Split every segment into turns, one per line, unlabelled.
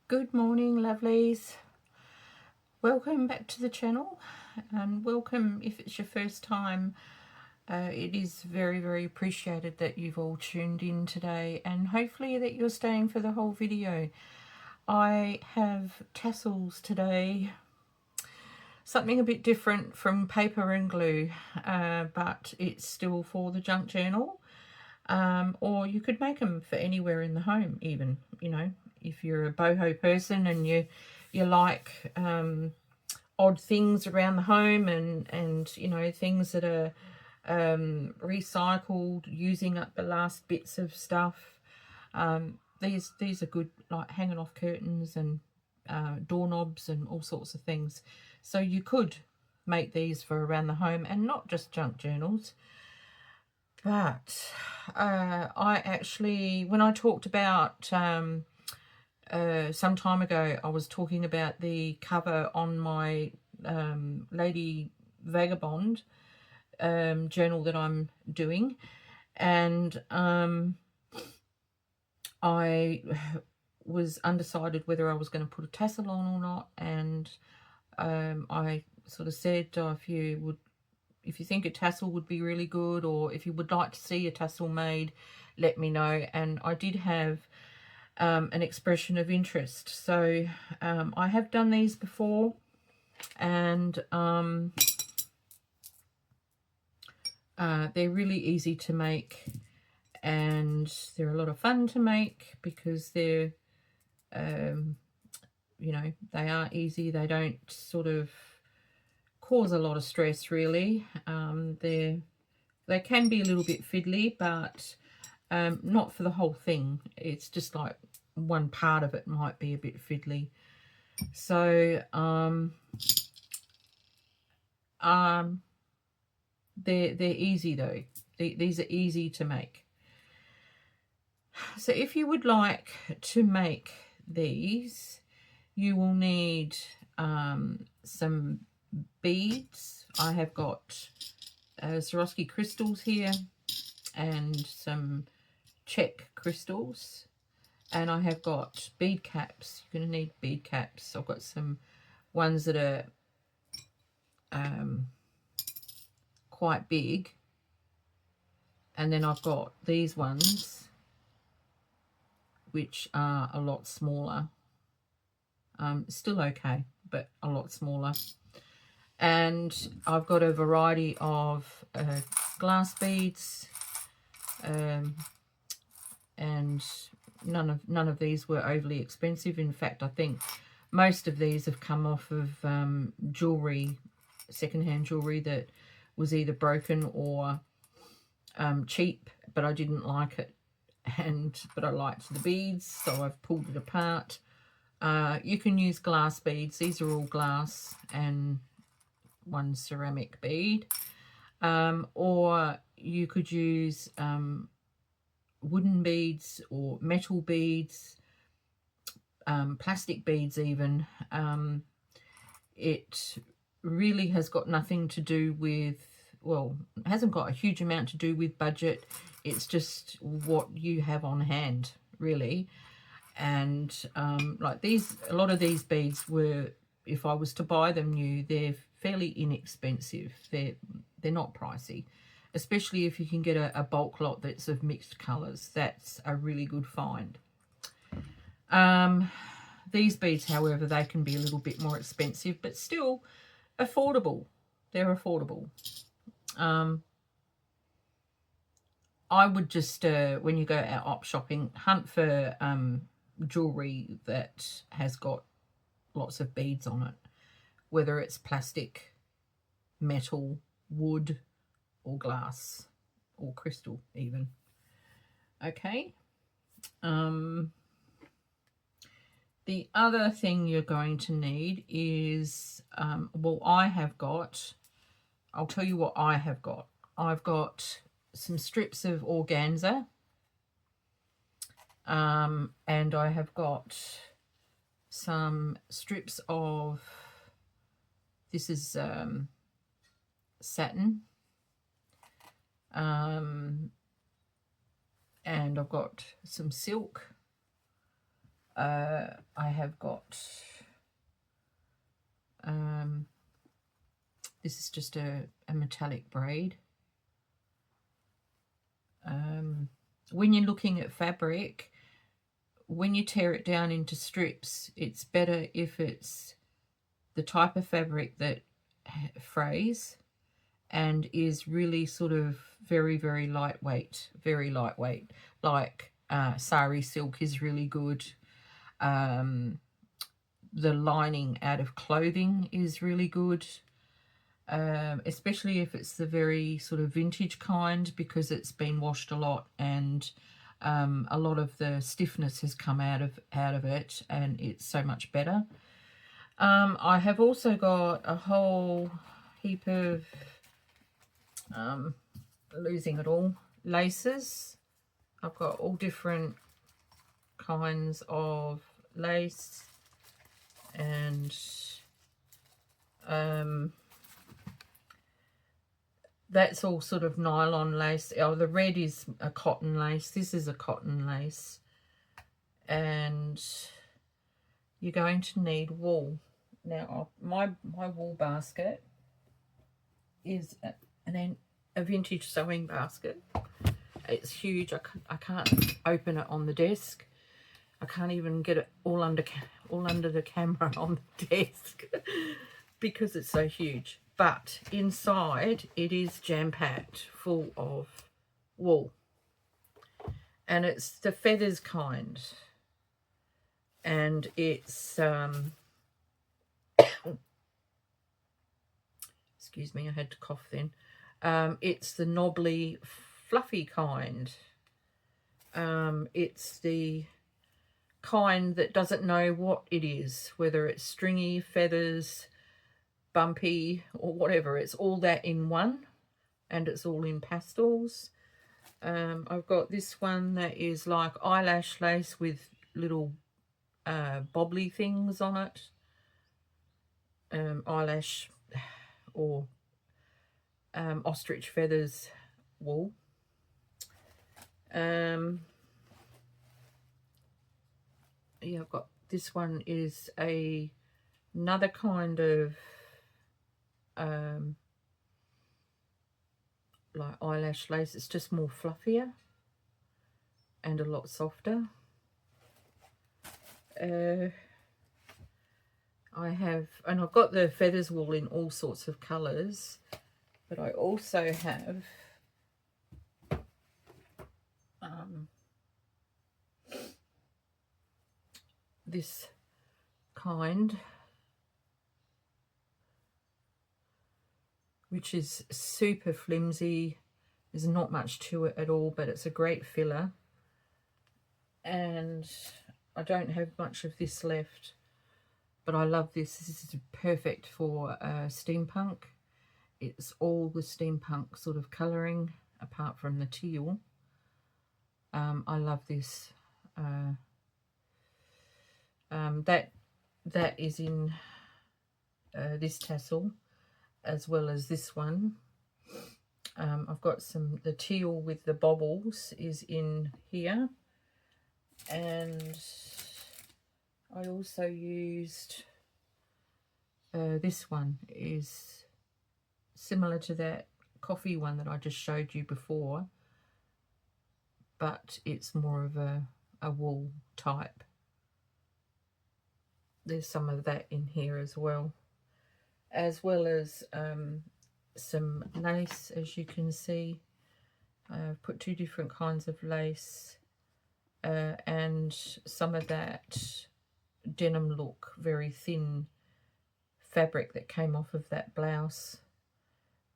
Good morning, lovelies. Welcome back to the channel, and welcome if it's your first time. It is very, very appreciated that you've all tuned in today, and hopefully that you're staying for the whole video. I have tassels today, something a bit different from paper and glue, but it's still for the junk journal. Or you could make them for anywhere in the home, even, you know, if you're a boho person and you like odd things around the home, and you know, things that are recycled, using up the last bits of stuff. These are good, like hanging off curtains and doorknobs and all sorts of things. So you could make these for around the home and not just junk journals. But I actually, when I talked about some time ago, I was talking about the cover on my Lady Vagabond journal that I'm doing, and I was undecided whether I was going to put a tassel on or not, and I sort of said, if you think a tassel would be really good, or if you would like to see a tassel made, let me know. And I did have an expression of interest. So I have done these before, and they're really easy to make, and they're a lot of fun to make because they're, you know, they are easy. They don't sort of cause a lot of stress, really. They can be a little bit fiddly, but not for the whole thing. It's just like one part of it might be a bit fiddly. So they're easy though. These are easy to make. So if you would like to make these, you will need some beads. I have got Swarovski crystals here and some check crystals, and I have got bead caps. You're going to need bead caps. I've got some ones that are quite big, and then I've got these ones which are a lot smaller. Still okay, but a lot smaller. And I've got a variety of glass beads, and none of these were overly expensive. In fact, I think most of these have come off of jewelry, secondhand jewelry that was either broken or cheap, but I didn't like it, but I liked the beads, so I've pulled it apart. You can use glass beads. These are all glass and one ceramic bead, or you could use wooden beads or metal beads, plastic beads even. It really has got nothing to do with, well, it hasn't got a huge amount to do with budget. It's just what you have on hand, really. And like these, a lot of these beads were, if I was to buy them new, they're fairly inexpensive. They're not pricey, especially if you can get a bulk lot that's of mixed colours. That's a really good find. These beads, however, they can be a little bit more expensive, but still affordable. They're affordable. I would just, when you go out op shopping, hunt for jewellery that has got lots of beads on it, whether it's plastic, metal, wood, or glass, or crystal even. Okay. The other thing you're going to need is, well, I'll tell you what I have got. I've got some strips of organza, and I have got some strips of, this is satin, and I've got some silk, I have got, this is just a metallic braid. When you're looking at fabric, when you tear it down into strips, it's better if it's the type of fabric that frays and is really sort of very, very lightweight, like sari silk is really good. The lining out of clothing is really good, especially if it's the very sort of vintage kind, because it's been washed a lot and a lot of the stiffness has come out of it, and it's so much better. I have also got a whole heap of losing it all, laces. I've got all different kinds of lace, and that's all sort of nylon lace. Oh, the red is a cotton lace. This is a cotton lace. And you're going to need wool. Now, my wool basket is a vintage sewing basket. It's huge. I can't open it on the desk. I can't even get it all under the camera on the desk because it's so huge. But inside it is jam-packed full of wool, and it's the feathers kind, and it's excuse me, I had to cough then. It's the knobbly, fluffy kind. It's the kind that doesn't know what it is, whether it's stringy, feathers, bumpy, or whatever. It's all that in one, and it's all in pastels. I've got this one that is like eyelash lace with little bobbly things on it. Eyelash or ostrich feathers wool. Yeah, I've got this one is another kind of like eyelash lace. It's just more fluffier and a lot softer. I've got the feathers wool in all sorts of colours, but I also have this kind, which is super flimsy. There's not much to it at all, but it's a great filler. And I don't have much of this left, but I love this. This is perfect for steampunk. It's all the steampunk sort of colouring, apart from the teal. I love this. That is in this tassel, as well as this one. I've got the teal with the bobbles is in here, and I also used this one is similar to that coffee one that I just showed you before, but it's more of a wool type. There's some of that in here as well as some lace, as you can see. I've put two different kinds of lace and some of that denim look, very thin fabric that came off of that blouse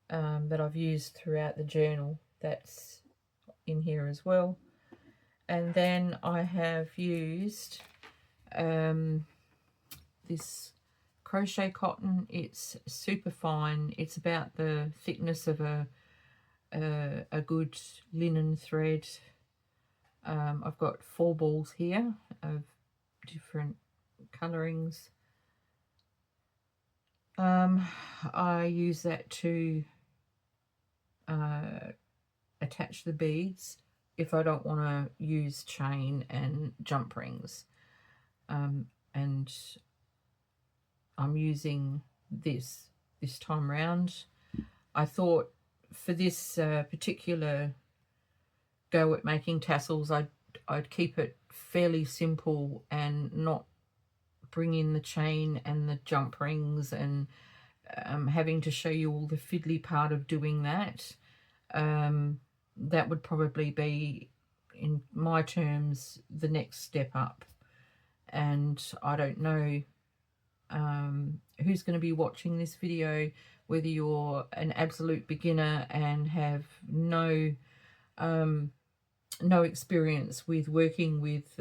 that I've used throughout the journal. That's in here as well. And then I have used this crochet cotton. It's super fine. It's about the thickness of a good linen thread. I've got 4 balls here of different colourings. I use that to attach the beads if I don't want to use chain and jump rings. and I'm using this time round. I thought for this particular go at making tassels, I'd keep it fairly simple and not bring in the chain and the jump rings and having to show you all the fiddly part of doing that. That would probably be, in my terms, the next step up. And I don't know who's going to be watching this video, whether you're an absolute beginner and have no experience with working with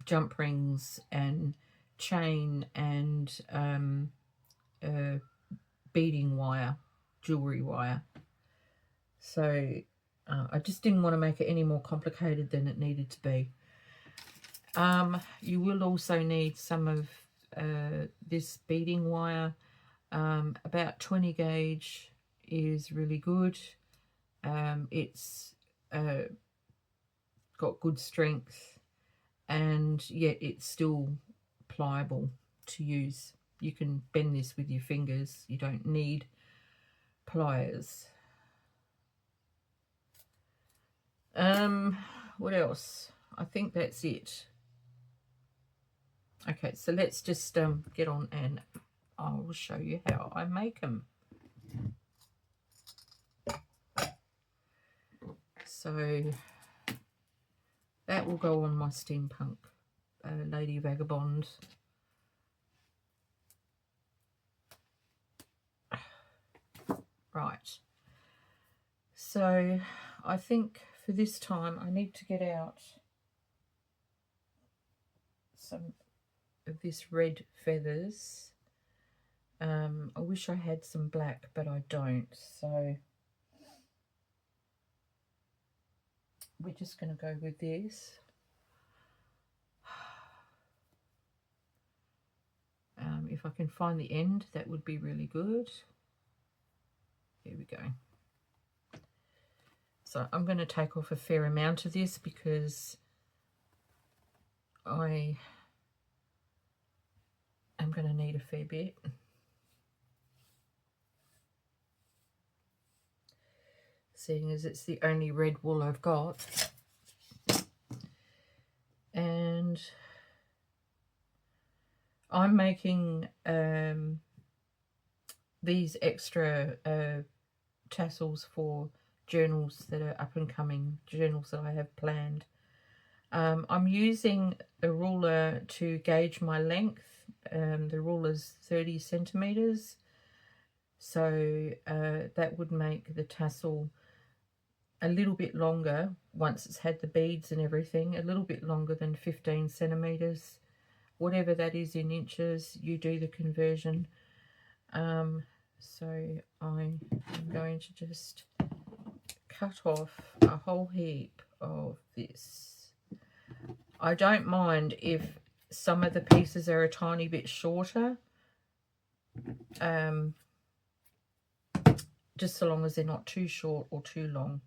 jump rings and chain and beading wire, jewelry wire. So I just didn't want to make it any more complicated than it needed to be. You will also need some of this beading wire. About 20 gauge is really good. It's got good strength, and yet it's still pliable to use. You can bend this with your fingers. You don't need pliers. What else? I think that's it. Okay, so let's just get on and I'll show you how I make them. So that will go on my steampunk lady vagabond. Right. So I think for this time I need to get out some of this red feathers. I wish I had some black, but I don't. So we're just going to go with this. If I can find the end, that would be really good. Here we go. So I'm going to take off a fair amount of this because I am going to need a fair bit. Seeing as it's the only red wool I've got. And I'm making these extra tassels for journals that are up and coming, journals that I have planned. I'm using a ruler to gauge my length. The ruler's 30 centimeters, so that would make the tassel a little bit longer once it's had the beads and everything, a little bit longer than 15 centimeters. Whatever that is in inches, you do the conversion. So I'm going to just cut off a whole heap of this. I don't mind if some of the pieces are a tiny bit shorter, just so long as they're not too short or too long.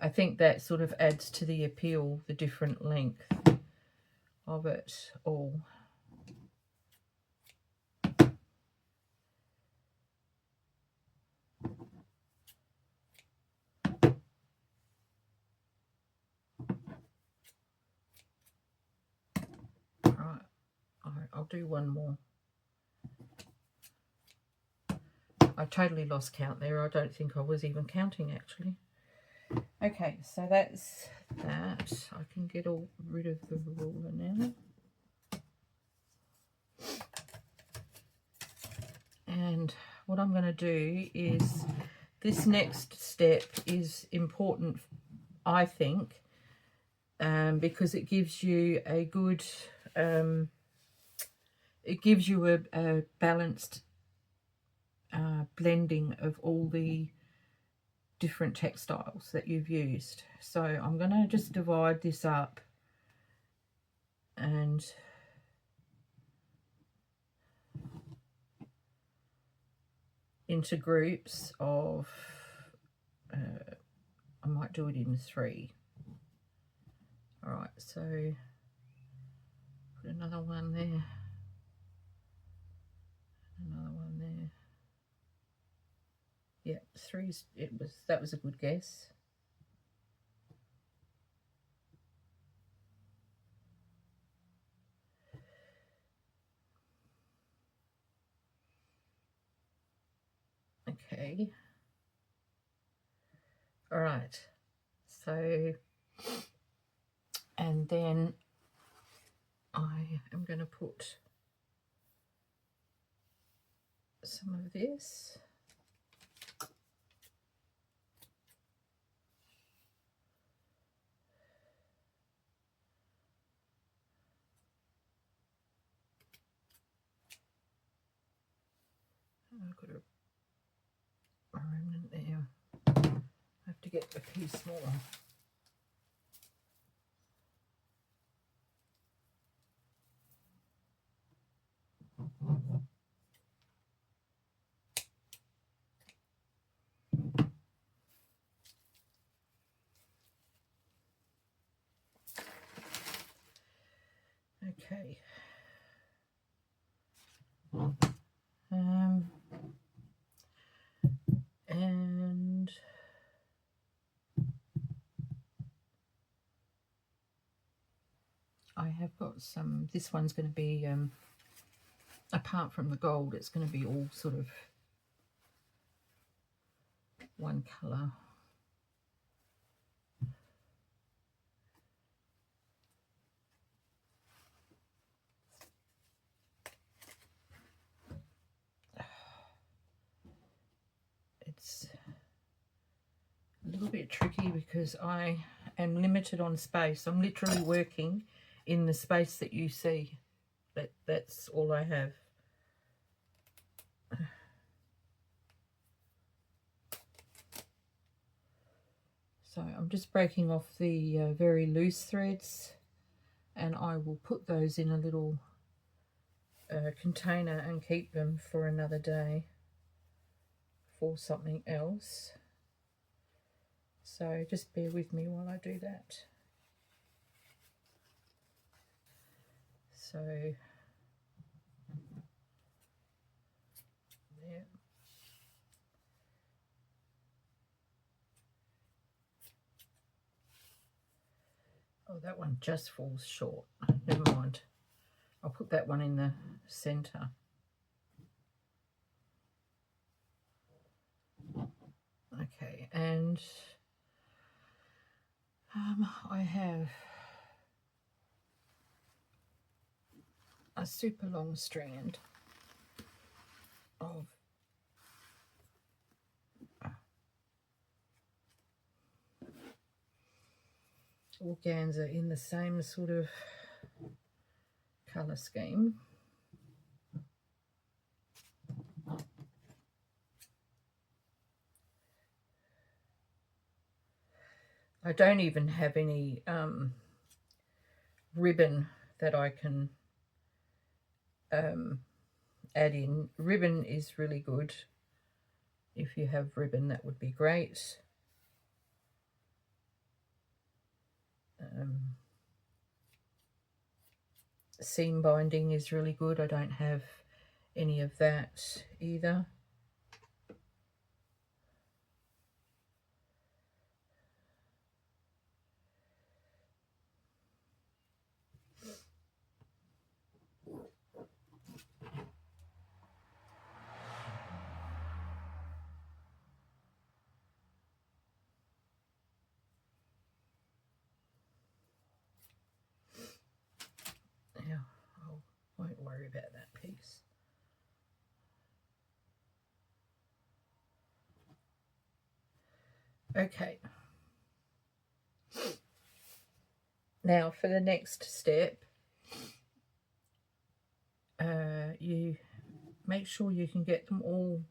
I think that sort of adds to the appeal, the different length of it all. Right, I'll do one more. I totally lost count there. I don't think I was even counting actually. Okay, so that's that. I can get all rid of the ruler now. And what I'm going to do is, this next step is important, I think, because it gives you a good, it gives you a balanced blending of all the different textiles that you've used. So I'm going to just divide this up and into groups of I might do it in 3. so put another one there, another one there. Yeah, three's, that was a good guess. Okay. All right. So, and then I am going to put some of this. I've got a remnant there. I have to get a piece smaller. Okay. And I have got some, this one's going to be, apart from the gold, it's going to be all sort of one colour. It's a little bit tricky because I am limited on space. I'm literally working in the space that you see. That's all I have. So I'm just breaking off the very loose threads, and I will put those in a little container and keep them for another day for something else. So just bear with me while I do that. So there. Oh, that one just falls short. Never mind. I'll put that one in the center. Okay, and I have a super long strand of organza in the same sort of colour scheme. I don't even have any ribbon that I can add in. Ribbon is really good. If you have ribbon, that would be great. Seam binding is really good. I don't have any of that either. Yeah, I won't worry about that piece. Okay. Now for the next step, you make sure you can get them all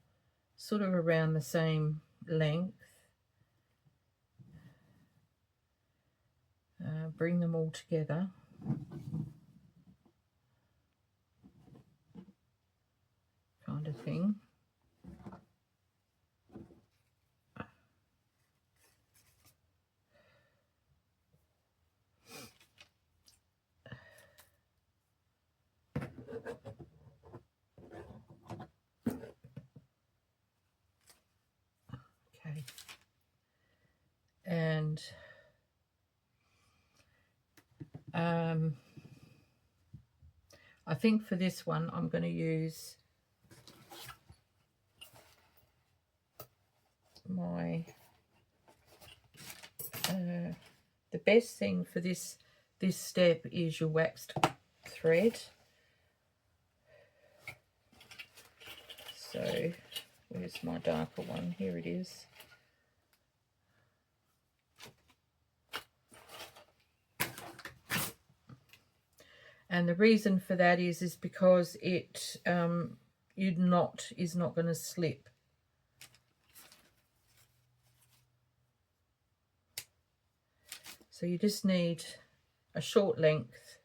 sort of around the same length. Bring them all together. Kind of thing. And I think for this one I'm going to use my the best thing for this step is your waxed thread. So where's my darker one? Here it is. And the reason for that is because it is not going to slip. So you just need a short length.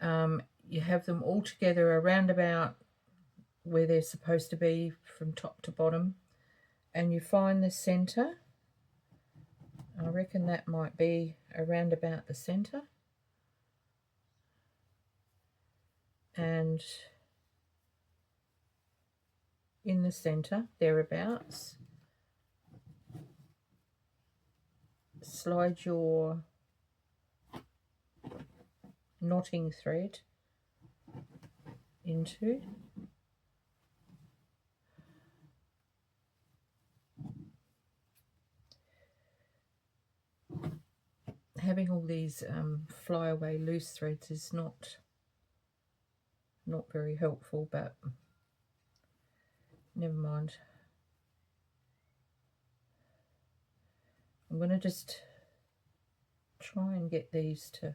You have them all together around about where they're supposed to be from top to bottom, and you find the center. I reckon that might be around about the center. And in the center, thereabouts, slide your knotting thread into. Having all these flyaway loose threads is not very helpful, but never mind. I'm going to just try and get these to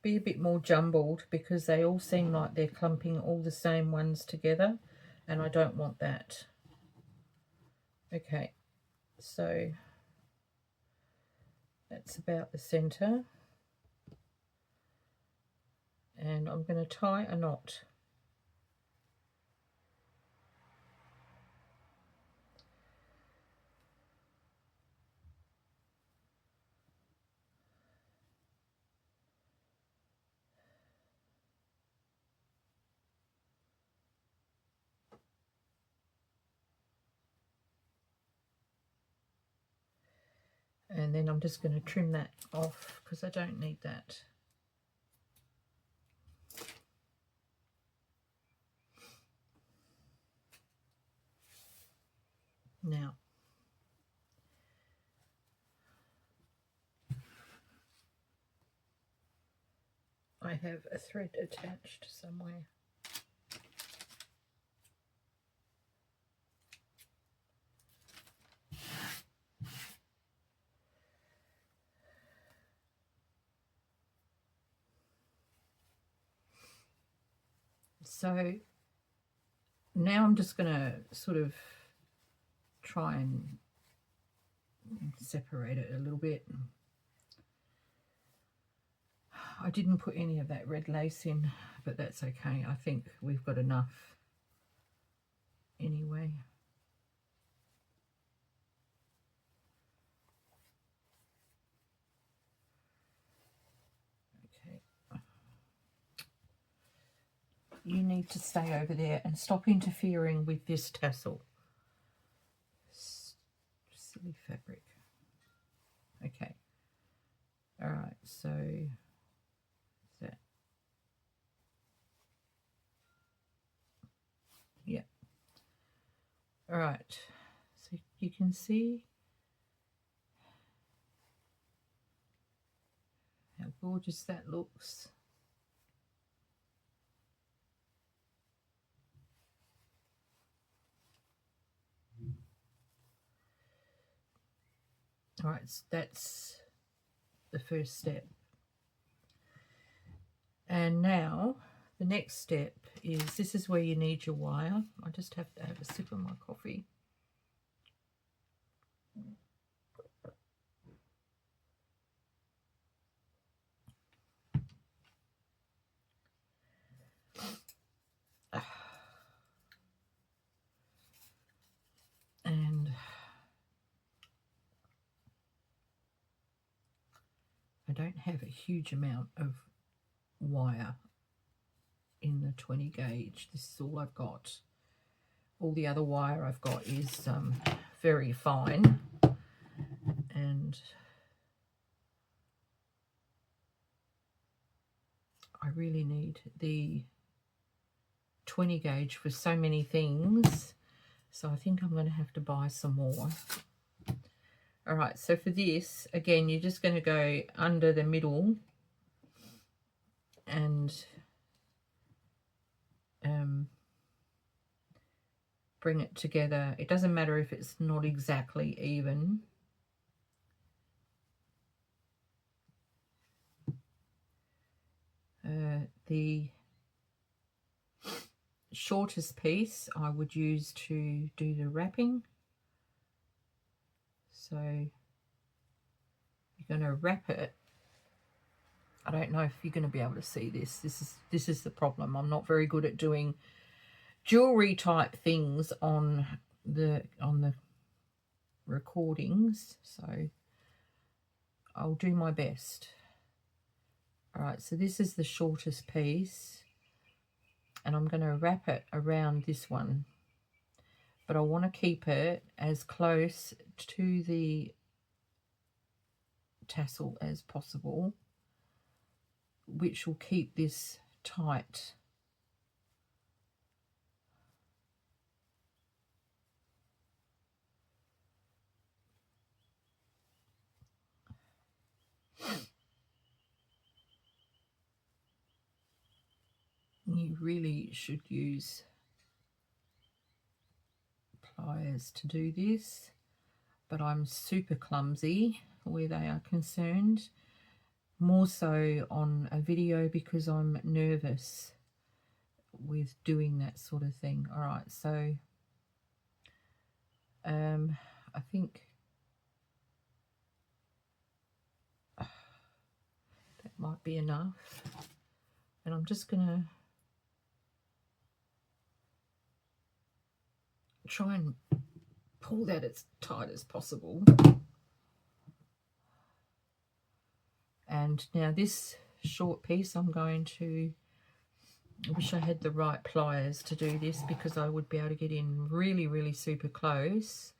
be a bit more jumbled, because they all seem like they're clumping all the same ones together, and I don't want that. Okay, so that's about the center, and I'm going to tie a knot. And then I'm just going to trim that off because I don't need that. Now, I have a thread attached somewhere. So now I'm just going to sort of try and separate it a little bit. I didn't put any of that red lace in, but that's okay. I think we've got enough anyway. Okay. You need to stay over there and stop interfering with this tassel. Silly fabric. Okay. All right, so that. Yeah. All right, so you can see how gorgeous that looks. All right, so that's the first step. And now the next step is, this is where you need your wire. I just have to have a sip of my coffee. And I don't have a huge amount of wire in the 20 gauge. This is all I've got. All the other wire I've got is very fine, and I really need the 20 gauge for so many things, so I think I'm going to have to buy some more. All right, so for this, again, you're just going to go under the middle and bring it together. It doesn't matter if it's not exactly even. The shortest piece I would use to do the wrapping. So you're going to wrap it. I don't know if you're going to be able to see this. This is the problem. I'm not very good at doing jewelry type things on the recordings, so I'll do my best. All right, so this is the shortest piece, and I'm going to wrap it around this one, but I want to keep it as close to the tassel as possible, which will keep this tight. You really should use pliers to do this, but I'm super clumsy where they are concerned, more so on a video because I'm nervous with doing that sort of thing. All right, so I think that might be enough, and I'm just gonna try and pull that as tight as possible. And now this short piece, I'm going to, I wish I had the right pliers to do this, because I would be able to get in really, really super close.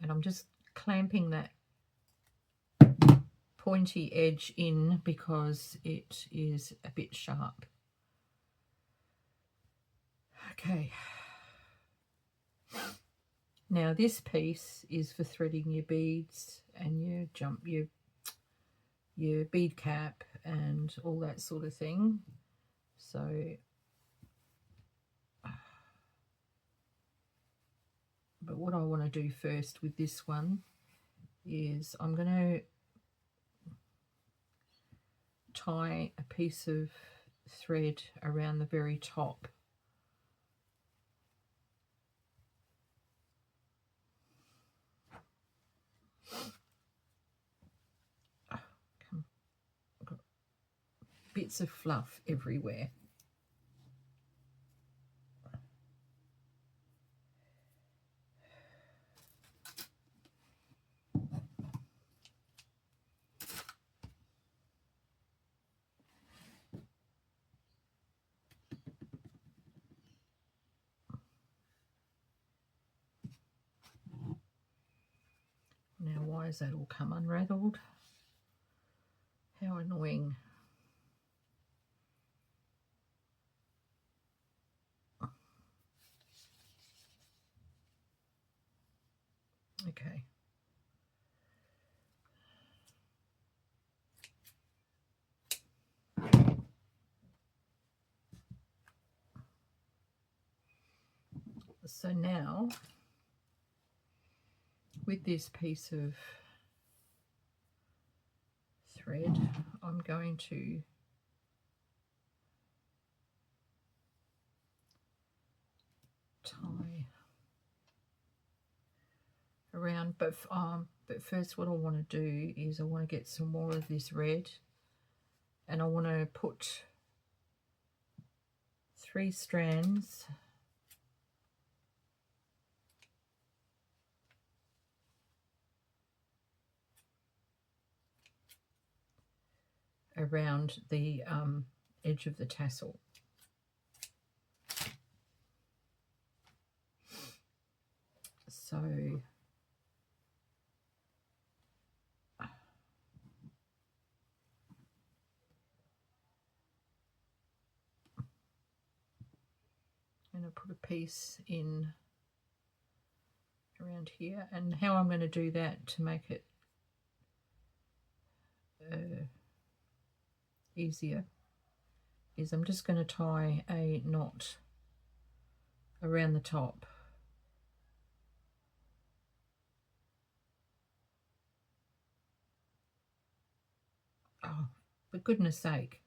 And I'm just clamping that pointy edge in because it is a bit sharp. Okay. Now this piece is for threading your beads and your bead cap and all that sort of thing. So but what I want to do first with this one is I'm going to tie a piece of thread around the very top. I've got bits of fluff everywhere. Now, why has that all come unraveled? How annoying. Okay. So now, with this piece of thread, I'm going to tie around, but first what I want to do is I want to get some more of this red, and I want to put 3 strands around the edge of the tassel. So I'm going to put a piece in around here, and how I'm going to do that to make it easier is I'm just going to tie a knot around the top. Oh, for goodness sake.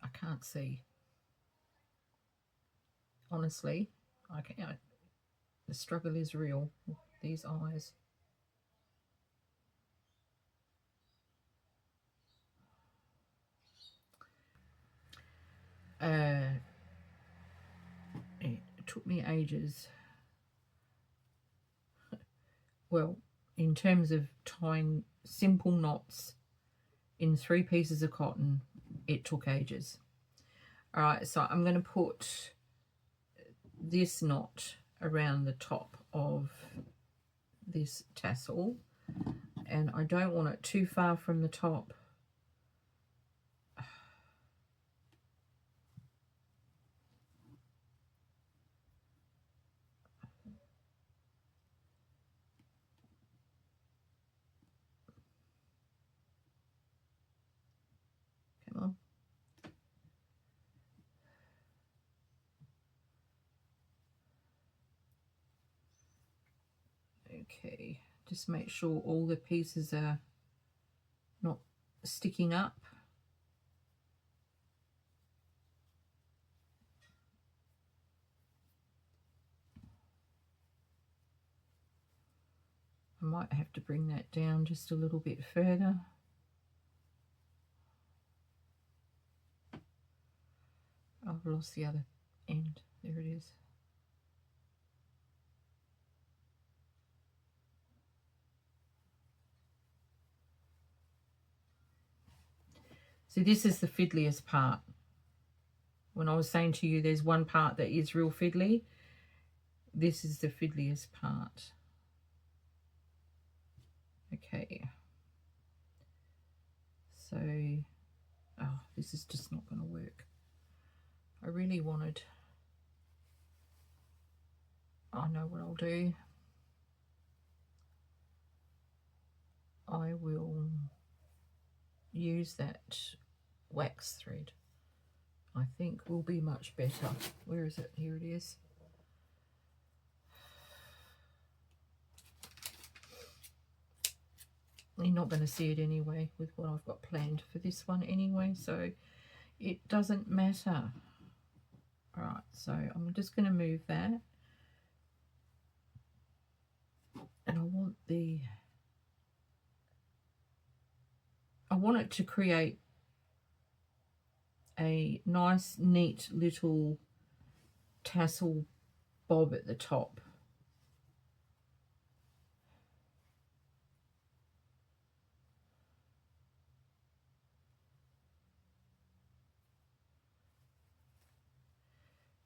I can't see. Honestly, I can't. The struggle is real. These eyes. It took me ages. Well, in terms of tying simple knots in 3 pieces of cotton, it took ages. All right, so I'm going to put this knot around the top of this tassel, and I don't want it too far from the top. Come on. Okay, just make sure all the pieces are not sticking up. I might have to bring that down just a little bit further. I've lost the other end. There it is. So this is the fiddliest part. When I was saying to you there's one part that is real fiddly, this is the fiddliest part. Okay. So, oh, this is just not going to work. I really wanted, I know what I'll do. I will use that wax thread. I think will be much better. Where is it? Here it is. You're not going to see it anyway with what I've got planned for this one anyway, so it doesn't matter. All right, so I'm just going to move that, and I want it to create a nice, neat little tassel bob at the top.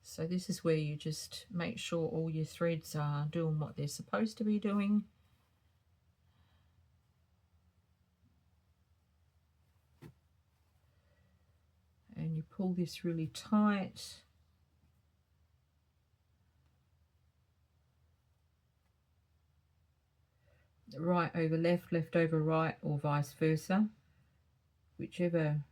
So this is where you just make sure all your threads are doing what they're supposed to be doing. And you pull this really tight. Right over left, left over right, or vice versa. Whichever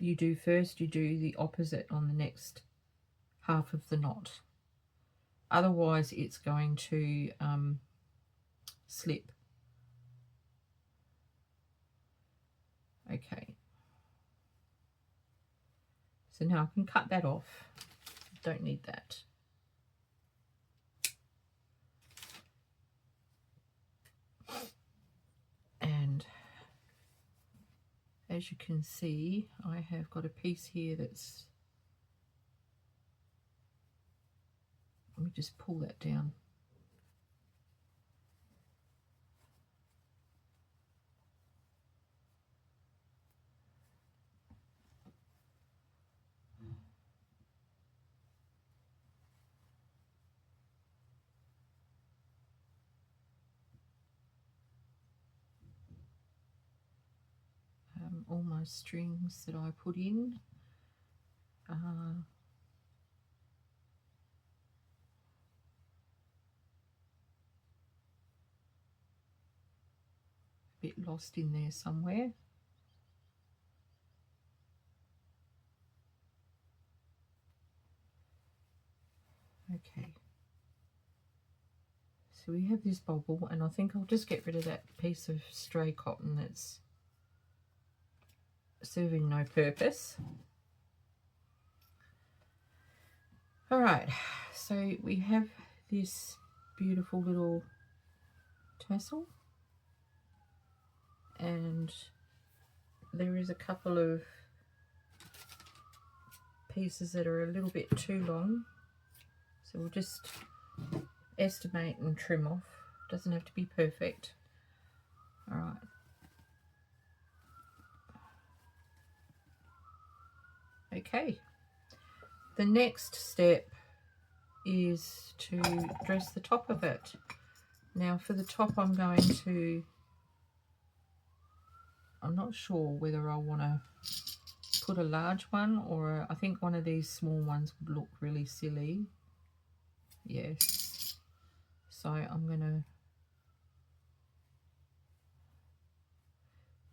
you do first, you do the opposite on the next half of the knot. Otherwise it's going to slip. Okay, so now I can cut that off. Don't need that. And as you can see, I have got a piece here that's, let me just pull that down. all my strings that I put in. A bit lost in there somewhere. Okay. So we have this bobble, and I think I'll just get rid of that piece of stray cotton that's serving no purpose. All right, so we have this beautiful little tassel, and there is a couple of pieces that are a little bit too long, so we'll just estimate and trim off. Doesn't have to be perfect. All right. Okay. The next step is to dress the top of it. Now for the top I'm not sure whether I want to put a large one, or I think one of these small ones would look really silly. Yes. So I'm going to...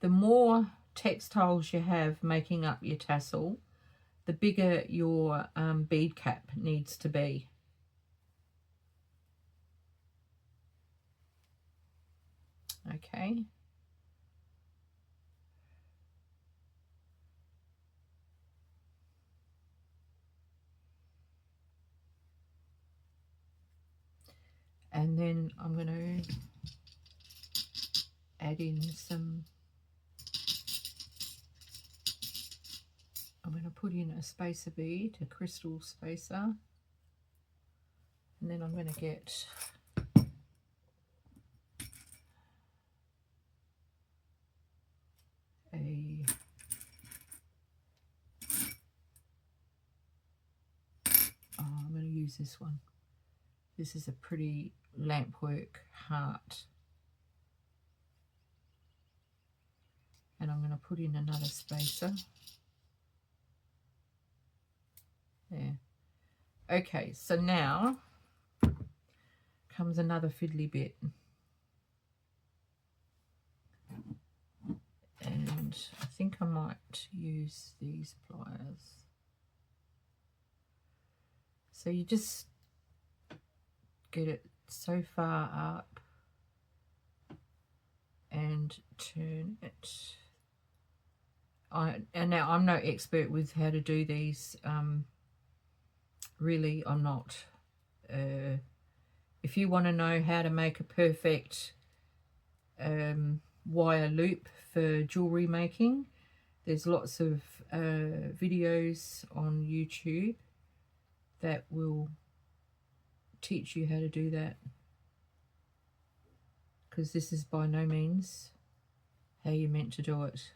The more textiles you have making up your tassel, the bigger your bead cap needs to be. Okay. And then I'm going to add in some... I'm going to put in a spacer bead, a crystal spacer, and then I'm going to get I'm going to use this one. This is a pretty lampwork heart, and I'm going to put in another spacer. There. Okay, so now comes another fiddly bit, and I think I might use these pliers. So you just get it so far up and turn it. And now I'm no expert with how to do these. Really, I'm not. If you want to know how to make a perfect wire loop for jewelry making, there's lots of videos on YouTube that will teach you how to do that, because this is by no means how you're meant to do it.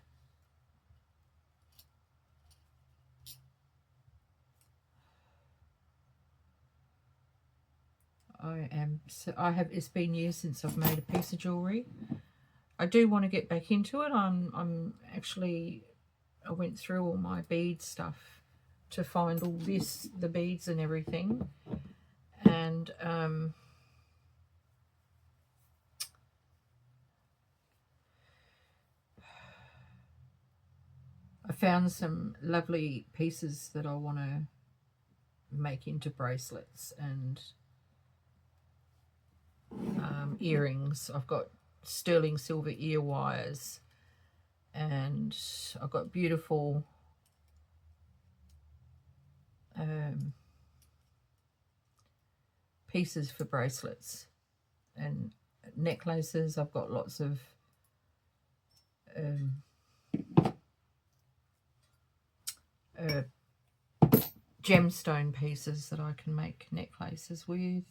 It's been years since I've made a piece of jewelry. I do want to get back into it. I went through all my bead stuff to find all this, the beads and everything, and I found some lovely pieces that I want to make into bracelets and earrings. I've got sterling silver ear wires, and I've got beautiful pieces for bracelets and necklaces. I've got lots of gemstone pieces that I can make necklaces with.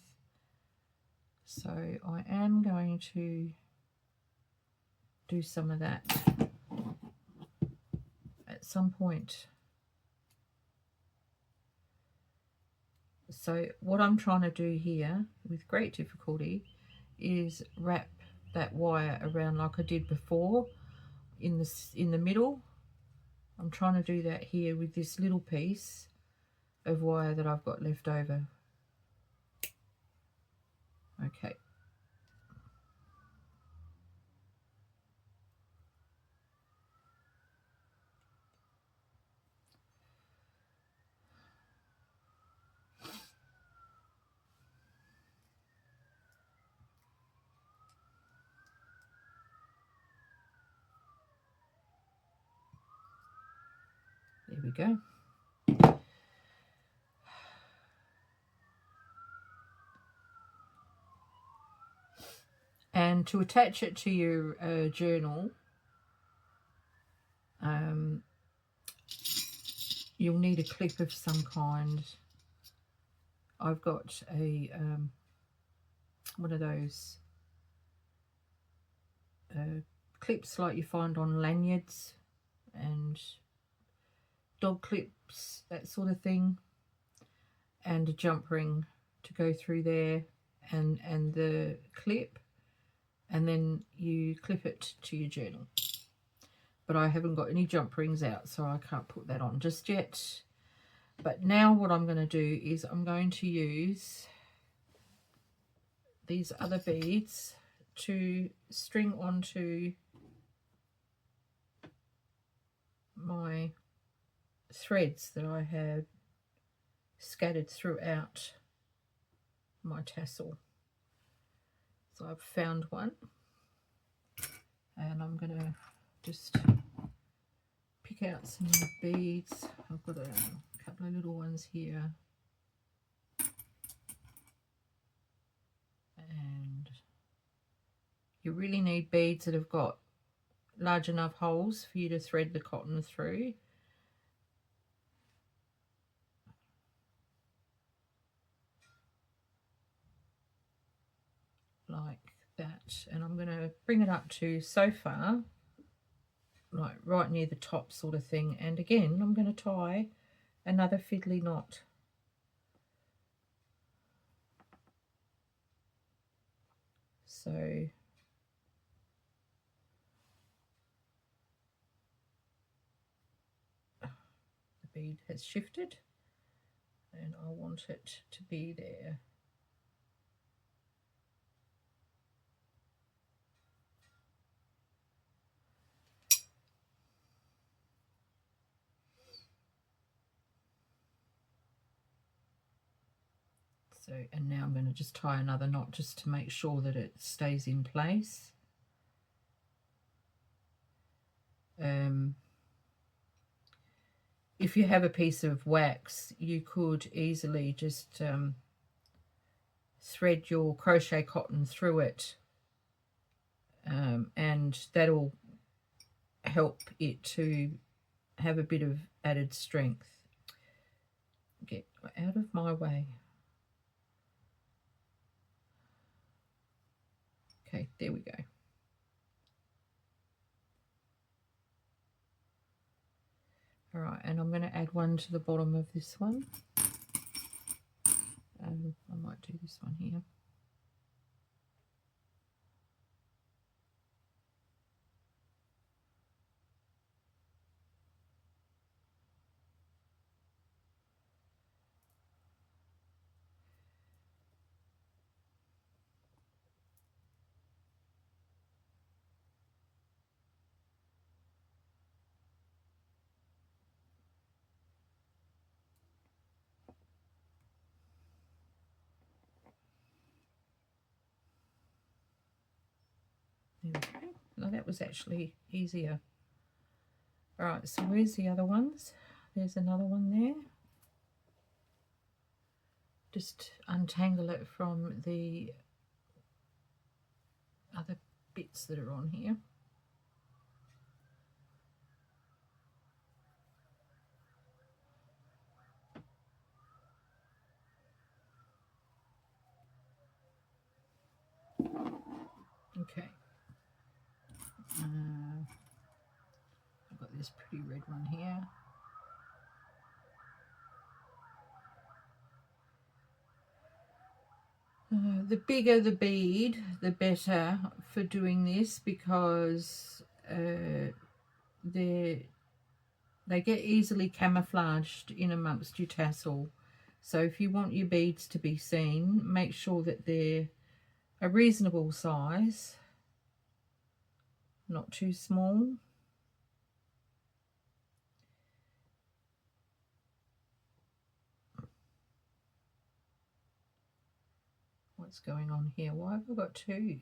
So I am going to do some of that at some point. So what I'm trying to do here with great difficulty is wrap that wire around like I did before in the middle, I'm trying to do that here with this little piece of wire that I've got left over. Okay. There we go. And to attach it to your journal, you'll need a clip of some kind. I've got a one of those clips like you find on lanyards and dog clips, that sort of thing, and a jump ring to go through there, and the clip, and then you clip it to your journal. But I haven't got any jump rings out, so I can't put that on just yet. But now what I'm going to do is I'm going to use these other beads to string onto my threads that I have scattered throughout my tassel. So I've found one, and I'm going to just pick out some beads. I've got a couple of little ones here, and you really need beads that have got large enough holes for you to thread the cotton through. Like that, and I'm going to bring it up to so far, like right near the top sort of thing, and again I'm going to tie another fiddly knot. So the bead has shifted and I want it to be there. So, and now I'm going to just tie another knot just to make sure that it stays in place. If you have a piece of wax, you could easily just thread your crochet cotton through it, and that'll help it to have a bit of added strength. Get out of my way. Okay, there we go. All right, and I'm going to add one to the bottom of this one. I might do this one here. There we go. No, that was actually easier. All right, so where's the other ones? There's another one there. Just untangle it from the other bits that are on here. Okay. I've got this pretty red one here. The bigger the bead, the better for doing this, because the They get easily camouflaged in amongst your tassel. So if you want your beads to be seen, make sure that they're a reasonable size, not too small. What's going on here? Why have I got two?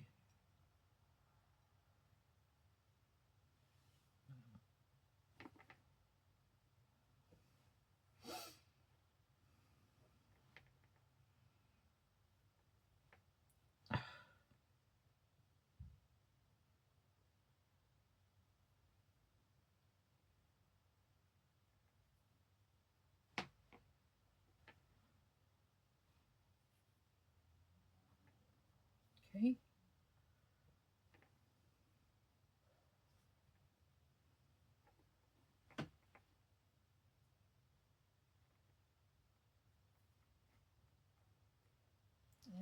Okay.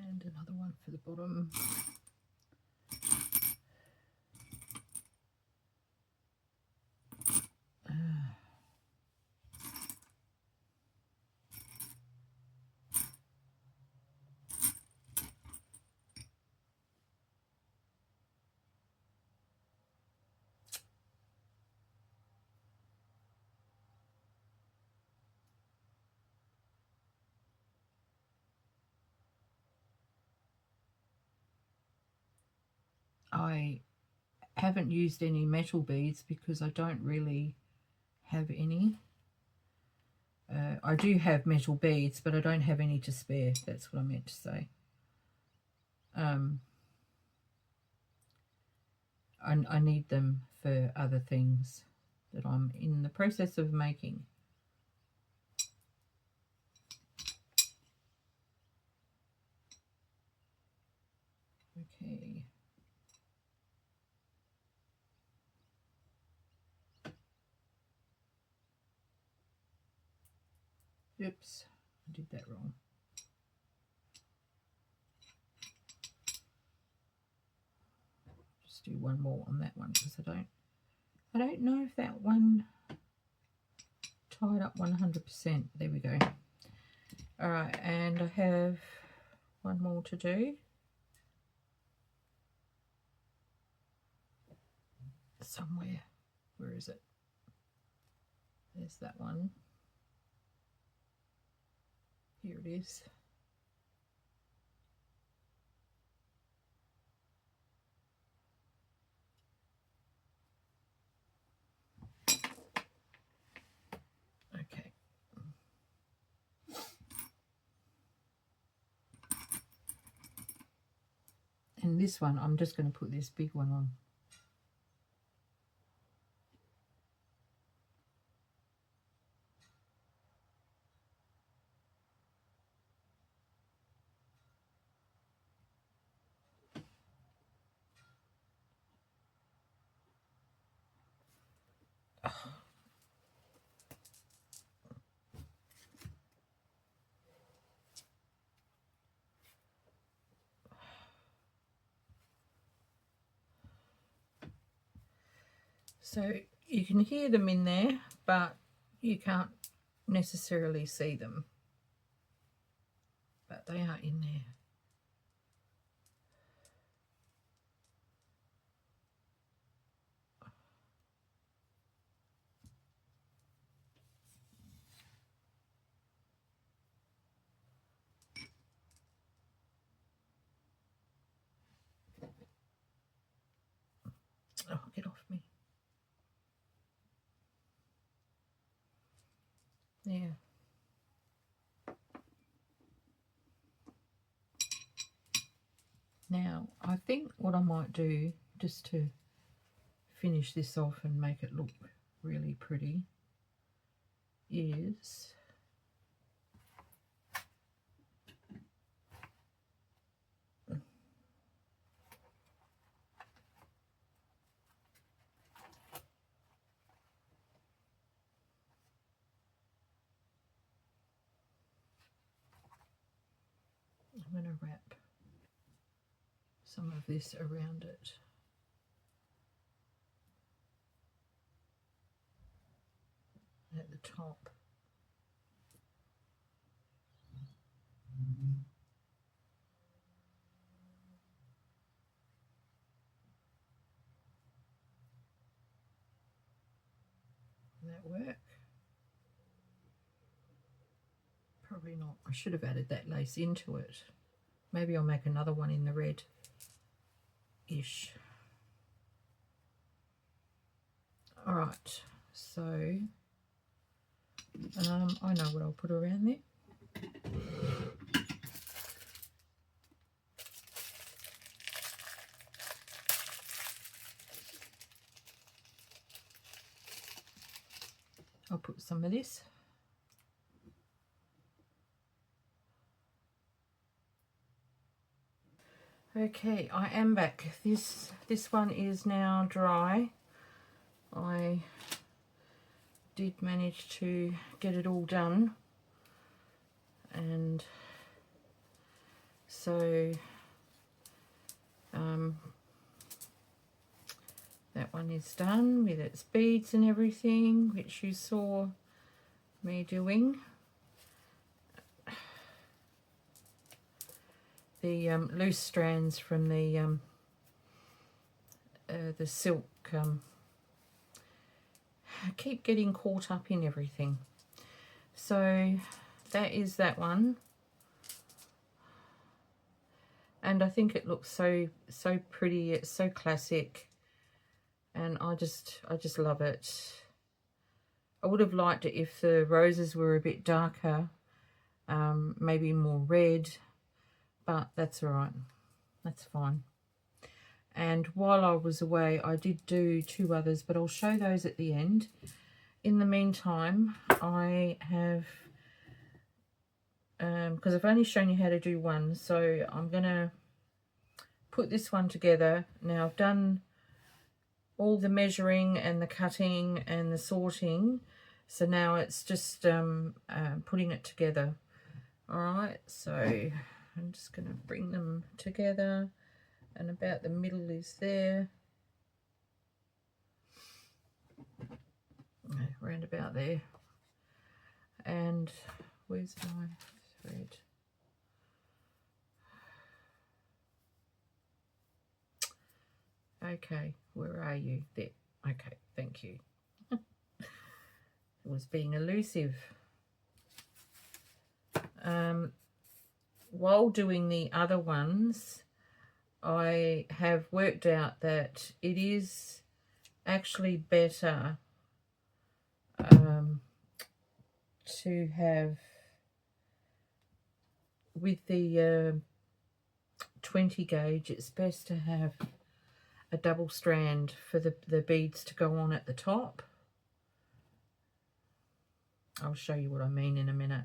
And another one for the bottom. I haven't used any metal beads because I don't really have any. I do have metal beads, but I don't have any to spare. That's what I meant to say. I need them for other things that I'm in the process of making. Okay. Oops, I did that wrong. Just do one more on that one because I don't know if that one tied up 100%. There we go. All right, and I have one more to do. Somewhere. Where is it? There's that one. Here it is. Okay. And this one, I'm just going to put this big one on. So you can hear them in there, but you can't necessarily see them. But they are in there. Oh, get off me. Yeah. Now, I think what I might do, just to finish this off and make it look really pretty, is I'm going to wrap some of this around it. at the top. Will that work? Probably not. I should have added that lace into it. Maybe I'll make another one in the red-ish. All right, so I know what I'll put around there. I'll put some of this. Okay, I am back. This one is now dry. I did manage to get it all done, and so that one is done with its beads and everything, which you saw me doing. The loose strands from the silk keep getting caught up in everything. So that is that one, and I think it looks so pretty. It's so classic, and I just love it. I would have liked it if the roses were a bit darker, maybe more red, but that's all right, that's fine. And while I was away, I did do 2 others, but I'll show those at the end. In the meantime, I have, because I've only shown you how to do one, so I'm going to put this one together. Now I've done all the measuring and the cutting and the sorting, so now it's just putting it together. All right, so I'm just going to bring them together. And about the middle is there, round about there. And where's my thread? Okay, where are you? There. Okay, thank you. It was being elusive. While doing the other ones, I have worked out that it is actually better to have, with the 20 gauge, it's best to have a double strand for the beads to go on at the top. I'll show you what I mean in a minute.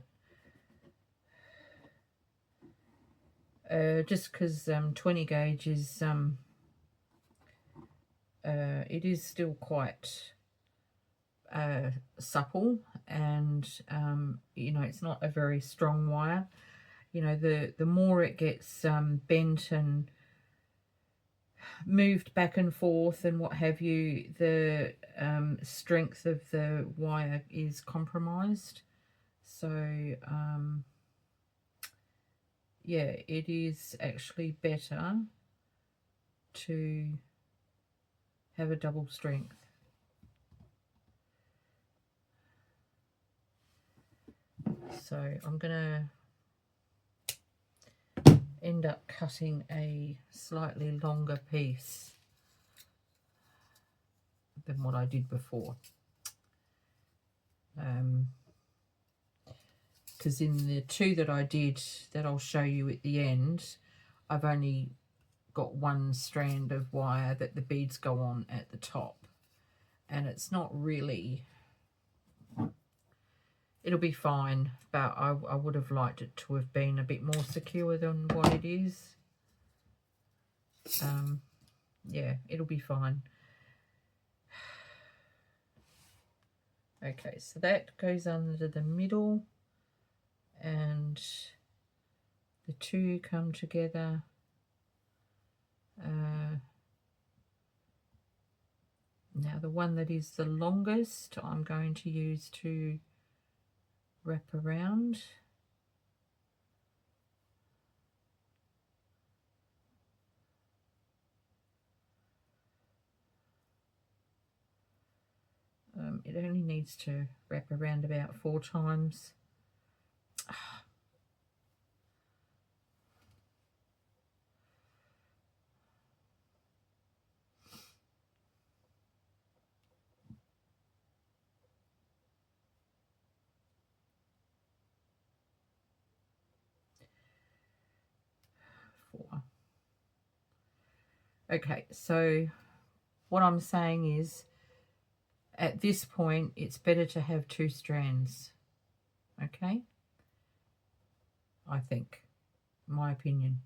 Just because 20 gauge is it is still quite supple, and you know, it's not a very strong wire. You know, the more it gets bent and moved back and forth and what have you, the strength of the wire is compromised. So yeah, it is actually better to have a double strength. So I'm going to end up cutting a slightly longer piece than what I did before. Because in the 2 that I did, that I'll show you at the end, I've only got 1 strand of wire that the beads go on at the top, and it's not really, it'll be fine, but I would have liked it to have been a bit more secure than what it is. Yeah, it'll be fine. Okay, so that goes under the middle, and the 2 come together Now the one that is the longest I'm going to use to wrap around. It only needs to wrap around about 4 times. Okay, so what I'm saying is at this point it's better to have 2 strands. Okay, I think, my opinion.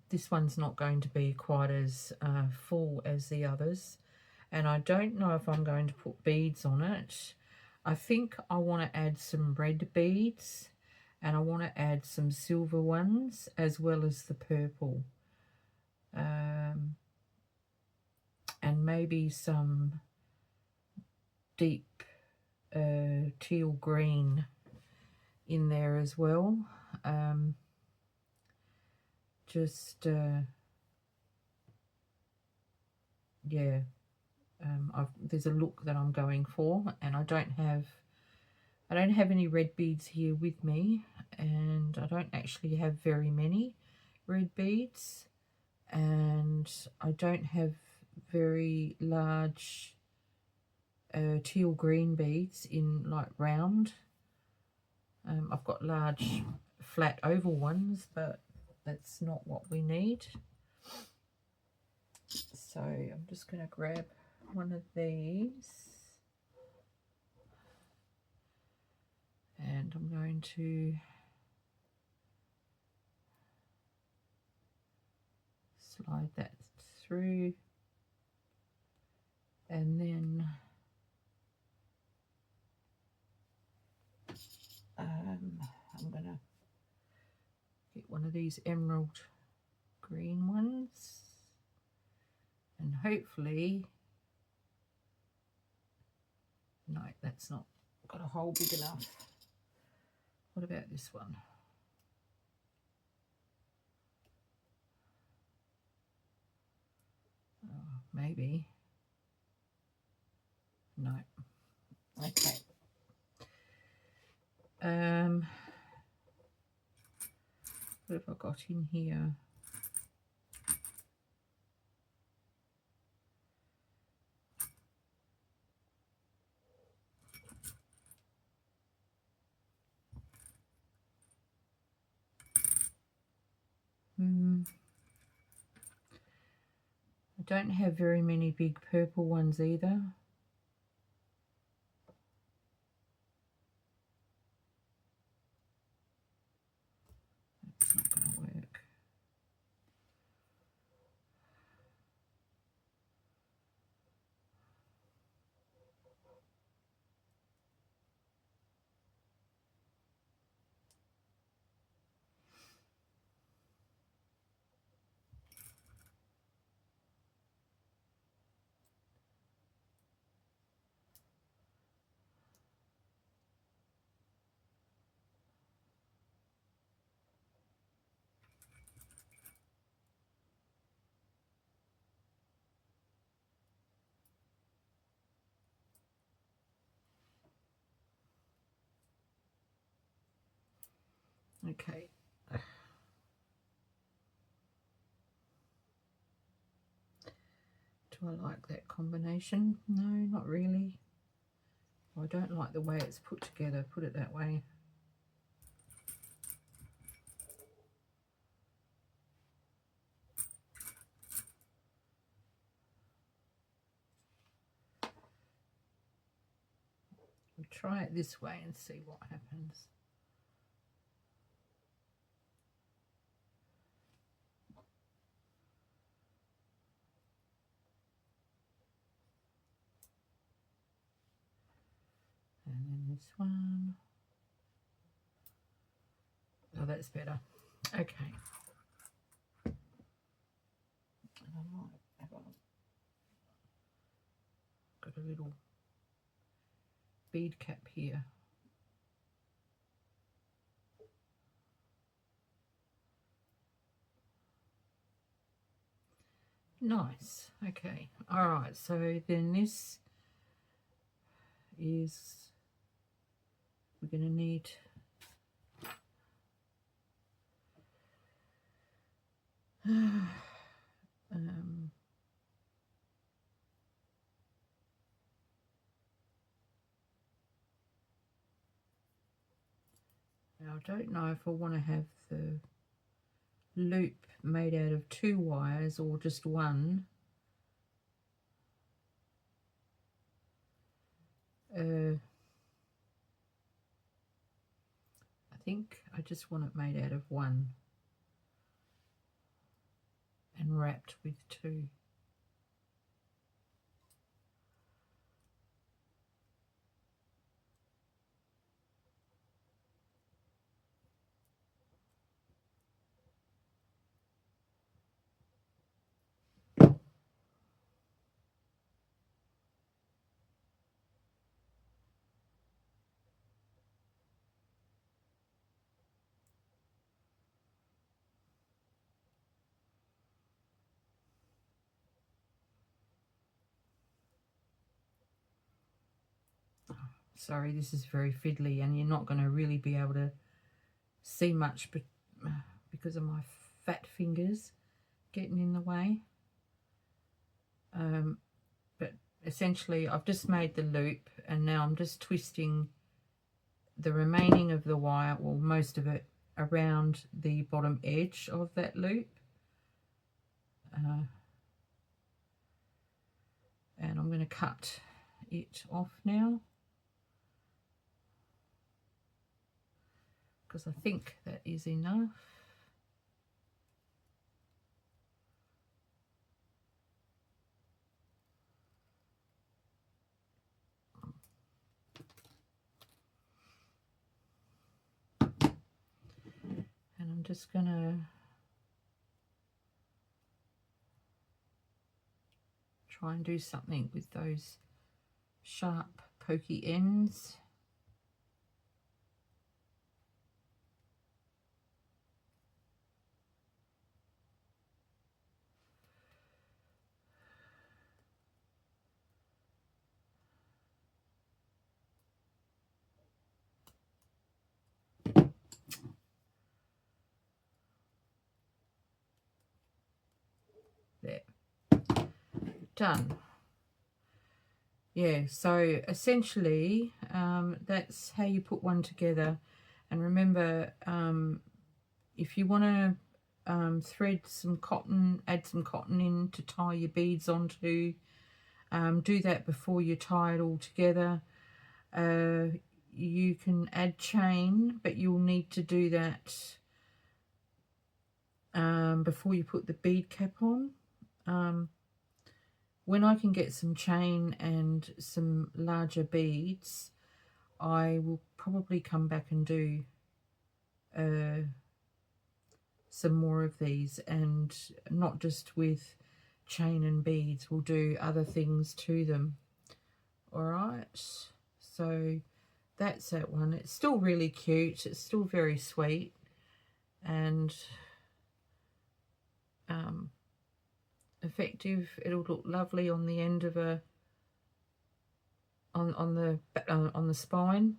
This one's not going to be quite as full as the others, and I don't know if I'm going to put beads on it. I think I want to add some red beads, and I want to add some silver ones as well as the purple, and maybe some deep teal green in there as well. Yeah, there's a look that I'm going for, and I don't have any red beads here with me, and I don't actually have very many red beads, and I don't have very large teal green beads in like round. I've got large flat oval ones, but that's not what we need. So I'm just going to grab one of these, and I'm going to slide that through, and then I'm going to get one of these emerald green ones, and hopefully, no, that's not got a hole big enough. What about this one? Oh, maybe. No. Okay. What have I got in here? I don't have very many big purple ones either. That's not going to work. Okay. Do I like that combination? No, not really. I don't like the way it's put together, put it that way. We'll try it this way and see what happens. And then this one. Oh, that's better. Okay. And I might have Got a little bead cap here. Nice. Okay. All right. So then this is, we're going to need now I don't know if I want to have the loop made out of 2 wires or just one. I think I just want it made out of 1 and wrapped with 2. Sorry, this is very fiddly and you're not going to really be able to see much because of my fat fingers getting in the way. But essentially I've just made the loop and now I'm just twisting the remaining of the wire, or most of it, around the bottom edge of that loop. And I'm going to cut it off now, because I think that is enough. And I'm just going to try and do something with those sharp pokey ends. There. Done. Yeah, so essentially that's how you put one together. And remember, if you want to thread some cotton, add some cotton in to tie your beads onto, do that before you tie it all together. You can add chain, but you'll need to do that before you put the bead cap on. When I can get some chain and some larger beads, I will probably come back and do some more of these, and not just with chain and beads, we'll do other things to them. All right, so that's that one. It's still really cute, it's still very sweet, and effective. It'll look lovely on the end of a on the spine.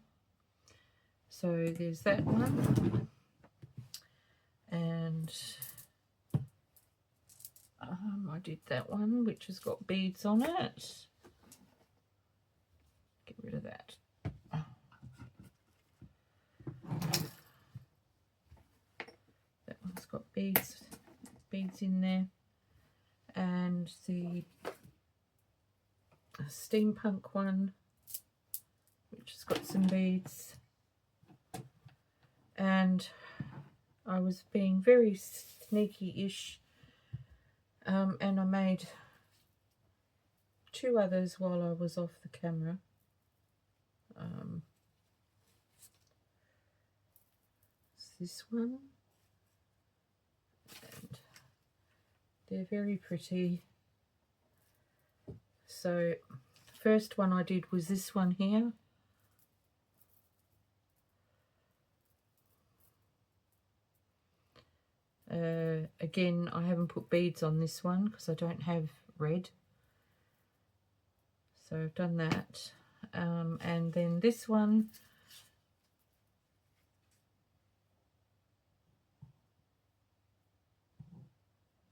So there's that one, and I did that one which has got beads on it. Get rid of that. That one's got beads in there, and the steampunk one which has got some beads. And I was being very sneaky-ish, and I made 2 others while I was off the camera. It's this one, and they're very pretty. So first one I did was this one here. Again, I haven't put beads on this one because I don't have red. So I've done that. And then this one,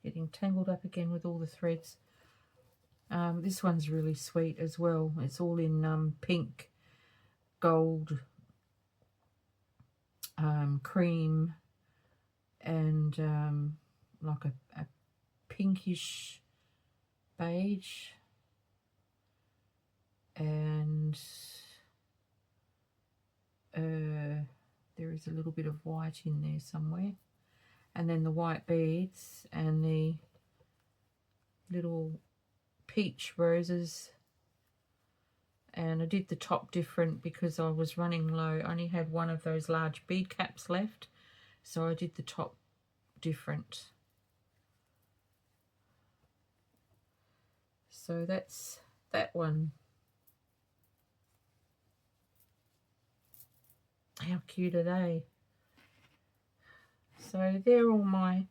getting tangled up again with all the threads. This one's really sweet as well. It's all in pink, gold, cream, and like a pinkish beige, and there is a little bit of white in there somewhere, and then the white beads and the little peach roses. And I did the top different because I was running low. I only had one of those large bead caps left, so I did the top different. So that's that one. How cute are they? So they're all my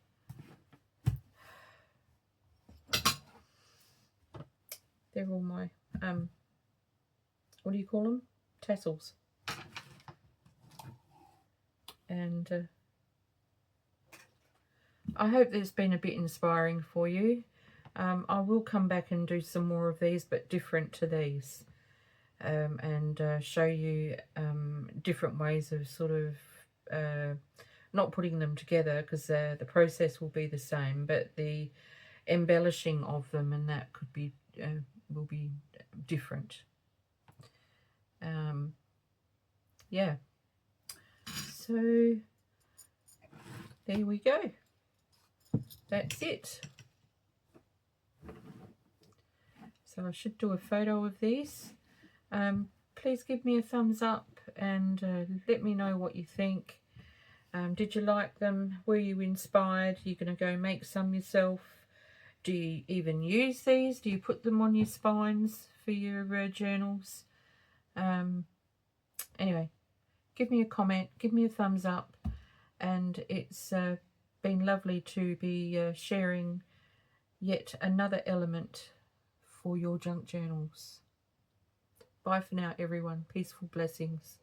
what do you call them? Tassels. And I hope that's been a bit inspiring for you. I will come back and do some more of these, but different to these, and show you different ways of sort of not putting them together, because the process will be the same, but the embellishing of them and that could be will be different. Yeah, so there we go. That's it. So I should do a photo of these. Please give me a thumbs up and let me know what you think. Did you like them? Were you inspired? Are you going to go make some yourself? Do you even use these? Do you put them on your spines for your journals? Anyway, give me a comment, give me a thumbs up, and it's been lovely to be sharing yet another element for your junk journals. Bye for now, everyone. Peaceful blessings.